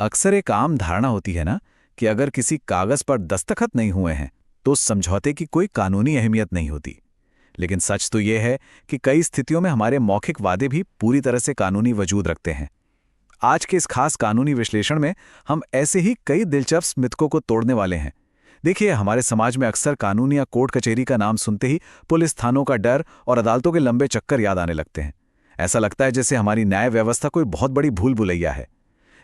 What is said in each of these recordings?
अक्सर एक आम धारणा होती है ना कि अगर किसी कागज पर दस्तखत नहीं हुए हैं तो उस समझौते की कोई कानूनी अहमियत नहीं होती। लेकिन सच तो यह है कि कई स्थितियों में हमारे मौखिक वादे भी पूरी तरह से कानूनी वजूद रखते हैं। आज के इस खास कानूनी विश्लेषण में हम ऐसे ही कई दिलचस्प मिथकों को तोड़ने वाले हैं। देखिए, हमारे समाज में अक्सर कानून या कोर्ट कचहरी का नाम सुनते ही पुलिस थानों का डर और अदालतों के लंबे चक्कर याद आने लगते हैं। ऐसा लगता है जैसे हमारी न्याय व्यवस्था कोई बहुत बड़ी भूल भुलैया है।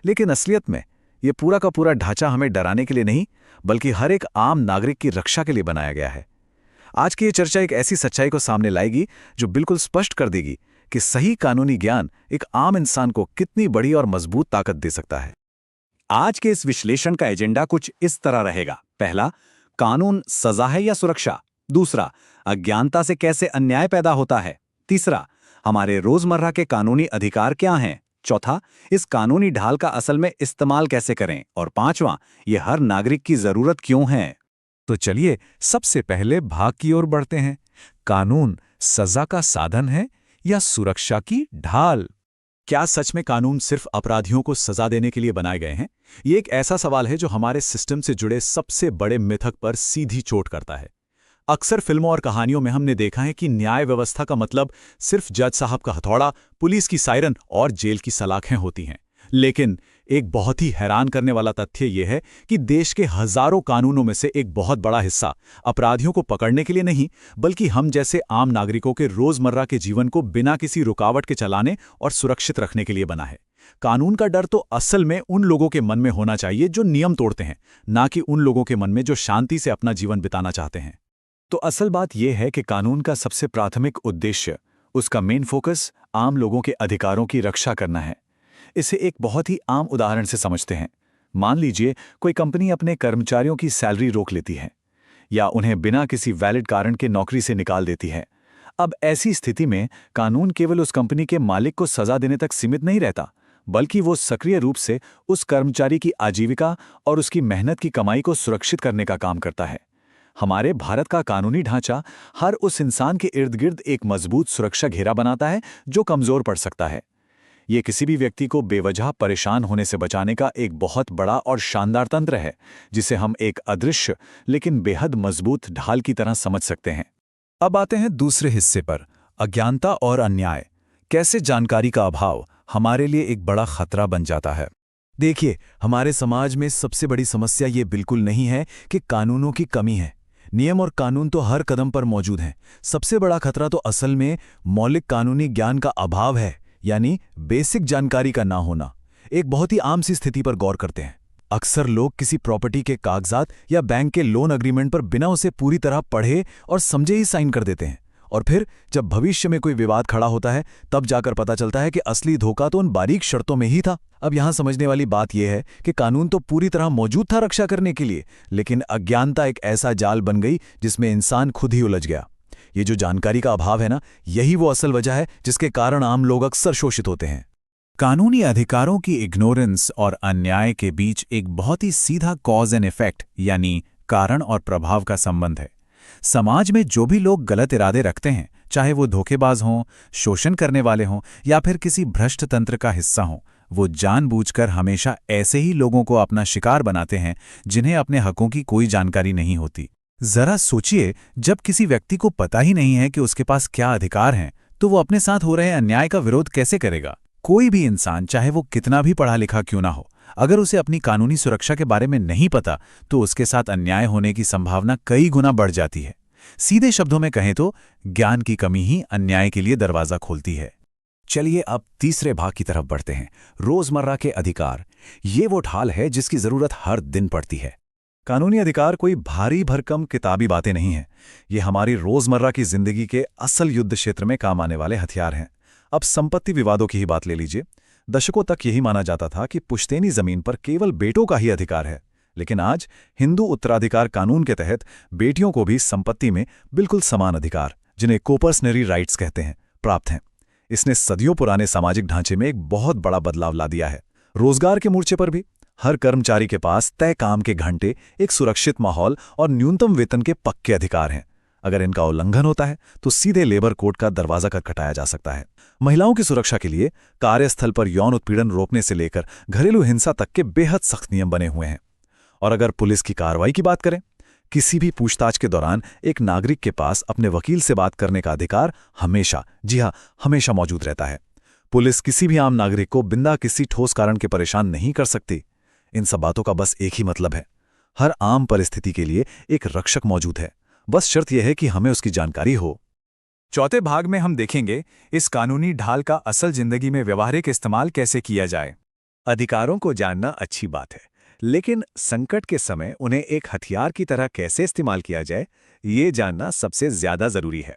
लेकिन असलियत में ये पूरा का पूरा ढांचा हमें डराने के लिए नहीं, बल्कि हर एक आम नागरिक की रक्षा के लिए बनाया गया है। आज की ये चर्चा एक ऐसी सच्चाई को सामने लाएगी जो बिल्कुल स्पष्ट कर देगी कि सही कानूनी ज्ञान एक आम इंसान को कितनी बड़ी और मजबूत ताकत दे सकता है। आज के इस विश्लेषण का एजेंडा कुछ इस तरह रहेगा। पहला, कानून सजा है या सुरक्षा। दूसरा, अज्ञानता से कैसे अन्याय पैदा होता है। तीसरा, हमारे रोजमर्रा के कानूनी अधिकार क्या हैं। चौथा, इस कानूनी ढाल का असल में इस्तेमाल कैसे करें। और पांचवां, ये हर नागरिक की जरूरत क्यों है। तो चलिए सबसे पहले भाग की ओर बढ़ते हैं। कानून सजा का साधन है या सुरक्षा की ढाल? क्या सच में कानून सिर्फ अपराधियों को सजा देने के लिए बनाए गए हैं? ये एक ऐसा सवाल है जो हमारे सिस्टम से जुड़े सबसे बड़े मिथक पर सीधी चोट करता है। अक्सर फिल्मों और कहानियों में हमने देखा है कि न्याय व्यवस्था का मतलब सिर्फ जज साहब का हथौड़ा, पुलिस की सायरन और जेल की सलाखें होती हैं। लेकिन एक बहुत ही हैरान करने वाला तथ्य यह है कि देश के हजारों कानूनों में से एक बहुत बड़ा हिस्सा अपराधियों को पकड़ने के लिए नहीं, बल्कि हम जैसे आम नागरिकों के रोजमर्रा के जीवन को बिना किसी रुकावट के चलाने और सुरक्षित रखने के लिए बना है। कानून का डर तो असल में उन लोगों के मन में होना चाहिए जो नियम तोड़ते हैं, ना कि उन लोगों के मन में जो शांति से अपना जीवन बिताना चाहते हैं। तो असल बात यह है कि कानून का सबसे प्राथमिक उद्देश्य, उसका मेन फोकस आम लोगों के अधिकारों की रक्षा करना है। इसे एक बहुत ही आम उदाहरण से समझते हैं। मान लीजिए कोई कंपनी अपने कर्मचारियों की सैलरी रोक लेती है या उन्हें बिना किसी वैलिड कारण के नौकरी से निकाल देती है। अब ऐसी स्थिति में कानून केवल उस कंपनी के मालिक को सजा देने तक सीमित नहीं रहता, बल्कि वो सक्रिय रूप से उस कर्मचारी की आजीविका और उसकी मेहनत की कमाई को सुरक्षित करने का काम करता है। हमारे भारत का कानूनी ढांचा हर उस इंसान के इर्द गिर्द एक मजबूत सुरक्षा घेरा बनाता है जो कमजोर पड़ सकता है। ये किसी भी व्यक्ति को बेवजह परेशान होने से बचाने का एक बहुत बड़ा और शानदार तंत्र है, जिसे हम एक अदृश्य लेकिन बेहद मजबूत ढाल की तरह समझ सकते हैं। अब आते हैं दूसरे हिस्से पर, अज्ञानता और अन्याय। कैसे जानकारी का अभाव हमारे लिए एक बड़ा खतरा बन जाता है। देखिए, हमारे समाज में सबसे बड़ी समस्या ये बिल्कुल नहीं है कि कानूनों की कमी है। नियम और कानून तो हर कदम पर मौजूद हैं। सबसे बड़ा खतरा तो असल में मौलिक कानूनी ज्ञान का अभाव है, यानी बेसिक जानकारी का ना होना। एक बहुत ही आम सी स्थिति पर गौर करते हैं। अक्सर लोग किसी प्रॉपर्टी के कागजात या बैंक के लोन एग्रीमेंट पर बिना उसे पूरी तरह पढ़े और समझे ही साइन कर देते हैं, और फिर जब भविष्य में कोई विवाद खड़ा होता है तब जाकर पता चलता है कि असली धोखा तो उन बारीक शर्तों में ही था। अब यहां समझने वाली बात यह है कि कानून तो पूरी तरह मौजूद था रक्षा करने के लिए, लेकिन अज्ञानता एक ऐसा जाल बन गई जिसमें इंसान खुद ही उलझ गया। ये जो जानकारी का अभाव है ना, यही वो असल वजह है जिसके कारण आम लोग अक्सर शोषित होते हैं। कानूनी अधिकारों की इग्नोरेंस और अन्याय के बीच एक बहुत ही सीधा कॉज एंड इफेक्ट यानी कारण और प्रभाव का संबंध है। समाज में जो भी लोग गलत इरादे रखते हैं, चाहे वो धोखेबाज हों, शोषण करने वाले हों या फिर किसी भ्रष्ट तंत्र का हिस्सा हों, वो जानबूझकर हमेशा ऐसे ही लोगों को अपना शिकार बनाते हैं जिन्हें अपने हकों की कोई जानकारी नहीं होती। जरा सोचिए, जब किसी व्यक्ति को पता ही नहीं है कि उसके पास क्या अधिकार हैं, तो वो अपने साथ हो रहे अन्याय का विरोध कैसे करेगा। कोई भी इंसान, चाहे वो कितना भी पढ़ा लिखा क्यों ना हो, अगर उसे अपनी कानूनी सुरक्षा के बारे में नहीं पता तो उसके साथ अन्याय होने की संभावना कई गुना बढ़ जाती है। सीधे शब्दों में कहें तो ज्ञान की कमी ही अन्याय के लिए दरवाजा खोलती है। चलिए अब तीसरे भाग की तरफ बढ़ते हैं, रोजमर्रा के अधिकार। ये वो ढाल है जिसकी जरूरत हर दिन पड़ती है। कानूनी अधिकार कोई भारी भरकम किताबी बातें नहीं हैं। ये हमारी रोजमर्रा की जिंदगी के असल युद्ध क्षेत्र में काम आने वाले हथियार हैं। अब संपत्ति विवादों की ही बात ले लीजिए। दशकों तक यही माना जाता था कि पुश्तैनी जमीन पर केवल बेटों का ही अधिकार है, लेकिन आज हिंदू उत्तराधिकार कानून के तहत बेटियों को भी संपत्ति में बिल्कुल समान अधिकार, जिन्हें कोपर्सनरी राइट्स कहते हैं, प्राप्त हैं। इसने सदियों पुराने सामाजिक ढांचे में एक बहुत बड़ा बदलाव ला दिया है। रोजगार के मोर्चे पर भी हर कर्मचारी के पास तय काम के घंटे, एक सुरक्षित माहौल और न्यूनतम वेतन के पक्के अधिकार हैं। अगर इनका उल्लंघन होता है तो सीधे लेबर कोर्ट का दरवाजा खटखटाया जा सकता है। महिलाओं की सुरक्षा के लिए कार्यस्थल पर यौन उत्पीड़न रोकने से लेकर घरेलू हिंसा तक के बेहद सख्त नियम बने हुए हैं। और अगर पुलिस की कार्रवाई की बात करें, किसी भी पूछताछ के दौरान एक नागरिक के पास अपने वकील से बात करने का अधिकार हमेशा, जी हां, हमेशा मौजूद रहता है। पुलिस किसी भी आम नागरिक को बिना किसी ठोस कारण के परेशान नहीं कर सकती। इन सब बातों का बस एक ही मतलब है, हर आम परिस्थिति के लिए एक रक्षक मौजूद है, बस शर्त यह है कि हमें उसकी जानकारी हो। चौथे भाग में हम देखेंगे इस कानूनी ढाल का असल जिंदगी में व्यवहारिक इस्तेमाल कैसे किया जाए। अधिकारों को जानना अच्छी बात है, लेकिन संकट के समय उन्हें एक हथियार की तरह कैसे इस्तेमाल किया जाए, ये जानना सबसे ज्यादा जरूरी है।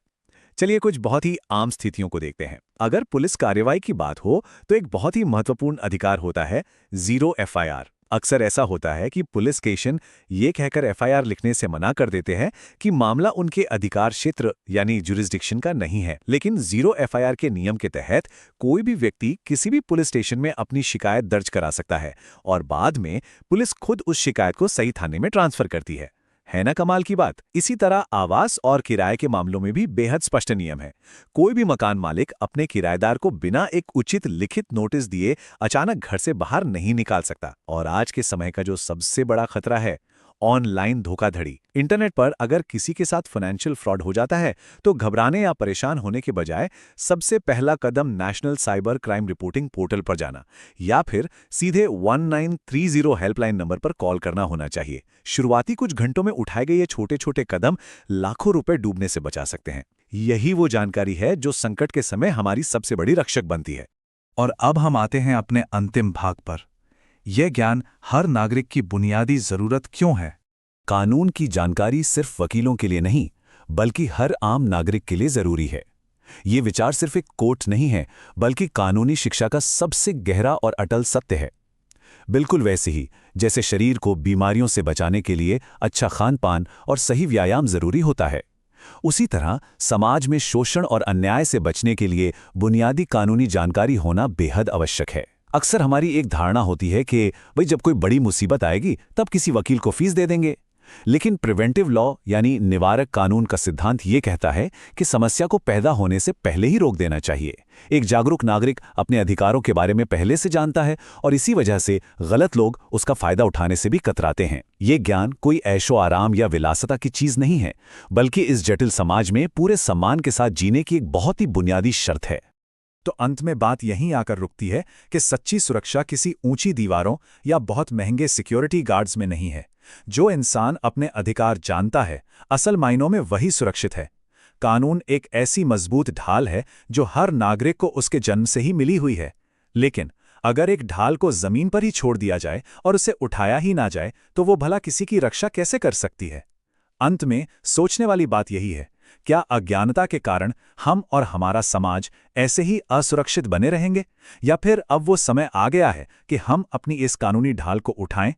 चलिए कुछ बहुत ही आम स्थितियों को देखते हैं। अगर पुलिस कार्रवाई की बात हो तो एक बहुत ही महत्वपूर्ण अधिकार होता है जीरो एफआईआर। अक्सर ऐसा होता है कि पुलिस स्टेशन ये कहकर एफआईआर लिखने से मना कर देते हैं कि मामला उनके अधिकार क्षेत्र यानी जुरिस्डिक्शन का नहीं है, लेकिन जीरो एफआईआर के नियम के तहत कोई भी व्यक्ति किसी भी पुलिस स्टेशन में अपनी शिकायत दर्ज करा सकता है और बाद में पुलिस खुद उस शिकायत को सही थाने में ट्रांसफर करती है ना कमाल की बात। इसी तरह आवास और किराए के मामलों में भी बेहद स्पष्ट नियम है। कोई भी मकान मालिक अपने किराएदार को बिना एक उचित लिखित नोटिस दिए अचानक घर से बाहर नहीं निकाल सकता। और आज के समय का जो सबसे बड़ा खतरा है, ऑनलाइन धोखाधड़ी। इंटरनेट पर अगर किसी के साथ फाइनेंशियल फ्रॉड हो जाता है तो घबराने या परेशान होने के बजाय सबसे पहला कदम national cyber crime reporting portal पर जाना या फिर सीधे 1930 हेल्पलाइन नंबर पर कॉल करना होना चाहिए। शुरुआती कुछ घंटों में उठाए गए ये छोटे छोटे कदम लाखों रुपए डूबने से बचा सकते हैं। यही वो जानकारी है जो संकट के समय हमारी सबसे बड़ी रक्षक बनती है। और अब हम आते हैं अपने अंतिम भाग पर। यह ज्ञान हर नागरिक की बुनियादी जरूरत क्यों है? कानून की जानकारी सिर्फ वकीलों के लिए नहीं, बल्कि हर आम नागरिक के लिए जरूरी है। ये विचार सिर्फ एक कोट नहीं है, बल्कि कानूनी शिक्षा का सबसे गहरा और अटल सत्य है। बिल्कुल वैसे ही जैसे शरीर को बीमारियों से बचाने के लिए अच्छा खान-पान और सही व्यायाम जरूरी होता है, उसी तरह समाज में शोषण और अन्याय से बचने के लिए बुनियादी कानूनी जानकारी होना बेहद आवश्यक है। अक्सर हमारी एक धारणा होती है कि भाई जब कोई बड़ी मुसीबत आएगी तब किसी वकील को फीस दे देंगे, लेकिन प्रिवेंटिव लॉ यानी निवारक कानून का सिद्धांत ये कहता है कि समस्या को पैदा होने से पहले ही रोक देना चाहिए। एक जागरूक नागरिक अपने अधिकारों के बारे में पहले से जानता है और इसी वजह से गलत लोग उसका फायदा उठाने से भी कतराते हैं। ये ज्ञान कोई ऐशो आराम या विलासिता की चीज नहीं है, बल्कि इस जटिल समाज में पूरे सम्मान के साथ जीने की एक बहुत ही बुनियादी शर्त है। तो अंत में बात यहीं आकर रुकती है कि सच्ची सुरक्षा किसी ऊंची दीवारों या बहुत महंगे सिक्योरिटी गार्ड्स में नहीं है। जो इंसान अपने अधिकार जानता है, असल मायनों में वही सुरक्षित है। कानून एक ऐसी मजबूत ढाल है जो हर नागरिक को उसके जन्म से ही मिली हुई है, लेकिन अगर एक ढाल को जमीन पर ही छोड़ दिया जाए और उसे उठाया ही ना जाए तो वो भला किसी की रक्षा कैसे कर सकती है? अंत में सोचने वाली बात यही है, क्या अज्ञानता के कारण हम और हमारा समाज ऐसे ही असुरक्षित बने रहेंगे, या फिर अब वो समय आ गया है कि हम अपनी इस कानूनी ढाल को उठाएं,